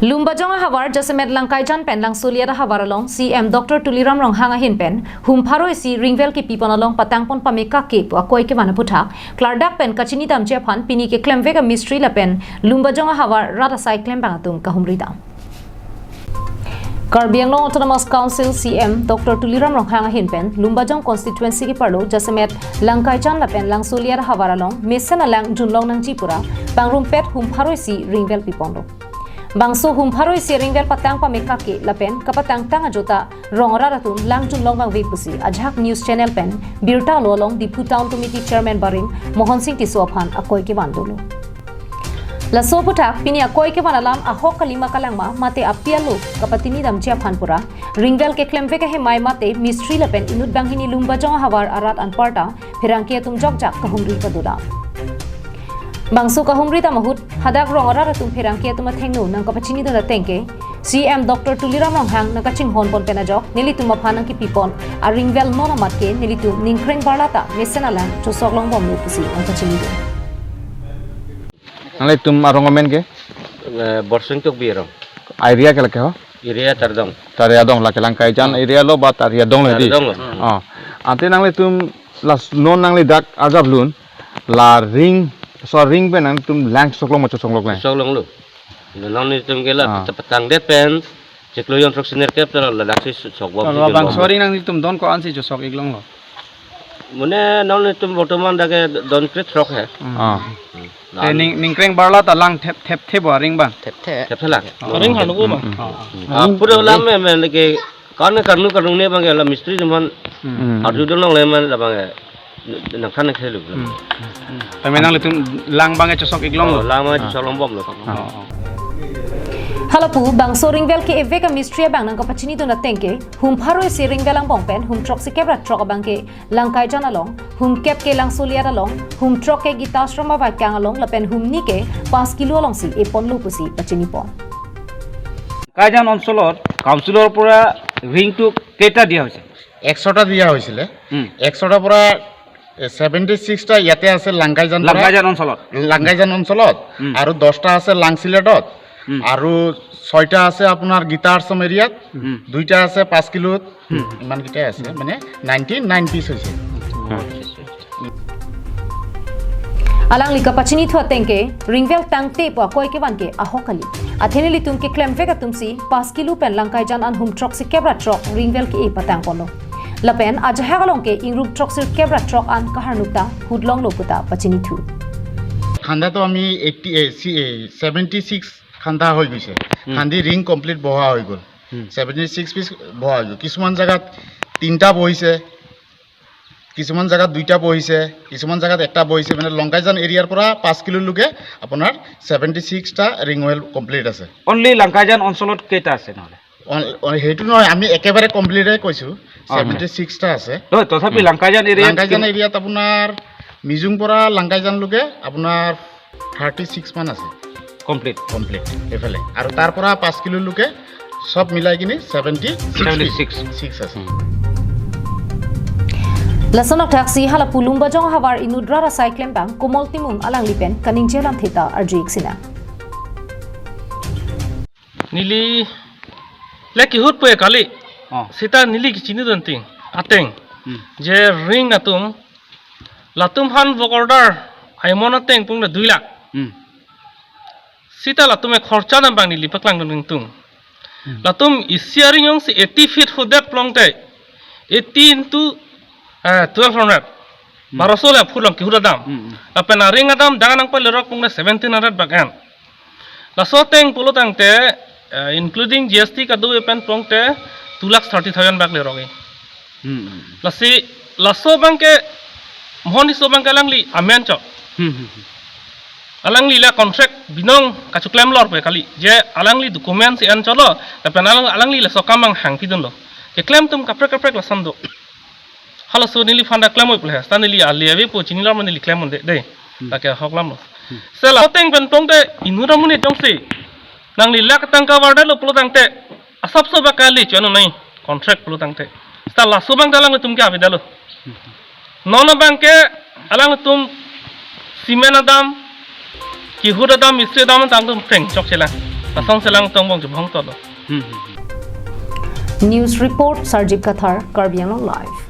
Lumbajong hawar jasemet langkaijan pen lang soliada hawar along CM Dr. Tuliram rong hanga hin pen Pharo si ringvel ki pipon along patang pon pameka ke akoi ke mana puthak klardak pen kachini dam jephan pini ke keklemvek mystery la pen Lumbajong hawar rata cyclem bangatung kahumrita Karbiang Long Autonomous Council CM Dr. Tuliram rong hanga hin pen Lumbajong constituency ki parlo jasemet langkaijan la pen lang soliada hawar along mesena lang junlong nang jipura pangrum pet Pharo si ringvel pipon lo Bangso Pharo si ringvel patang pameka ke lapen kapatang tanga jota rongora ratun lang junlong bang pusi ajhak news channel pen birta lolong dipu town committee chairman barin Mohan Singh Tisophan akoi ke bandolo la so putak pini akoi ke banalam ahok kalima kalangma mate apialo kapatini dam japhan pura ringvel ke keklemvek he mai mate mystery lapen inut banghini Lumbajong hawar arat anparta phirangke tum jogjak kahumri kadula Bangsu kahumrita mahut hadak rongora ratum phirangke tuma thengnu nang kapachini dona tengke CM Dr. Tuliram ronghang nakaching hon pon penajok nilitum maphanang ki pipon a ringvel nona matke nilitum ningkreng barlata mesenalang chosoklong bom lupusi ang kachini do Nang tum arongomen ke borsing tok biro area ke lake ho area tardong lake langkaijan area lo ba taria dong le di ante nang tum las non nang dak azab lun la ring so ring pen ang tum lang soklong macho soklong lu non ni tum gela patang det pen ceklo yon truk siner kep la laksi sok bob bang sorry nang tum don ko ansi jo sok iglong lo mune non ni tum botoman dage don kret trok he ning kreng barla ta lang thep bo ring bang thep la ring hanu ko bang pura lam me leke kan karnu ne bang la mystery man arju don le man la bang nang kan khelu nang tum lang bang chosok iglong lang ma cholong bom lo Halapu bangso ringvel ke eveka mystery bang nang kapachini dona tengke Pharo si ringvel ang bongpen trok si kebra trok bangke langkaijan along kep ke lang soliar along trok ke gitasrama ba kang along lapen ni ke 5 kilo along si epon lupusi pachini pon kaizen অঞ্চলত কাউন্সিলৰ পৰা ৰিংটো কেইটা দিয়া হৈছে 100টা দিয়া হৈছিল 100টাৰ পৰা 76টা ইয়াতে আছে লাংকাইজান অঞ্চলত আৰু 10টা আছে লাংচিলেটত আৰু 6টা আছে আপোনাৰ গিটাৰসম এৰিয়াত 2টা আছে 5 কিলোত ইমান কিটা আছে মানে 99 পিস হৈছে Alang lika pachini thua tengke ringvel tangte po koi ke banke ahokali atheneli tumke keklemvek tumsi 5 kilo pen langkaijan an trok si kebra trok ringvel ke e patang polo lapen ajhagalong ke ingrup trok sir kebra trok an kaharnukta hudlong lokuta pachini thu খান্দা তো আমি 76 খান্দা হৈ গৈছে খান্দি ring complete বহা হৈ গল 76 piece বহা হৈ গল কিছুমান জায়গাত 3টা বহিছে কিছুমান জায়গাত 2টা বহিছে কিছুমান জায়গাত একটা বহিছে মানে লংকাইজান এৰিয়াৰ পৰা 5 কিলো লুকে আপোনাৰ 76টা ৰিং ওয়েল কমপ্লিট আছে অনলি লংকাইজান অঞ্চলত কেইটা আছে নহলে হেতু নহয় আমি একেবাৰে কমপ্লিটে কৈছো 76টা আছে তথাপি লংকাইজান এৰিয়াত আপোনাৰ মিজুং পৰা লংকাইজান লুকে আপোনাৰ 36 মান আছে কমপ্লিট এফালে আৰু তাৰ পৰা 5 কিলো লুকে সব মিলাই কিনি 76 আছে Lasonok taxi halapu Lumbajong hawar inudra cycling bang komol timung alang lipen kaning jelam theta arjik sina Nili leki hut poe kali sita nili ki chini donting ateng je ring atum latum han vokorder aimon ateng pung 2 lakh sita latum e khorcha nam bang nili paklang dong tung latum isiaring yong si 80 feet for that long day 18 into 1200 barosole phulong ki hura dam apena ring adam dangan ang pale rok pung 1700 bagan la so teng polo tang te including GST ka do pen pung te 2,30,000 bag le rogi la so bang ke mohoni so bang kalangli amen cho alangli la contract binong kachuklem lor pe kali je alangli document si an cholo apena alangli la so kamang hang pidon lo ke claim tum kaprek la sando Halo so nili fanda claim oi pulhe sta nili aliave po chini lar nili claim onde de take hoklam no sela teng ben tong de inura muni tong se nang li lak tang ka warda lo pulo tang te asap so ba kali chono nai contract pulo tang te sta la so bang dalang tum ke ave dalo non bang ke alang tum simen adam ki huda dam isre dam tang tum teng chok chela la song selang tong bong jubong to lo News report Sarjit Kathar, Karbiang Live.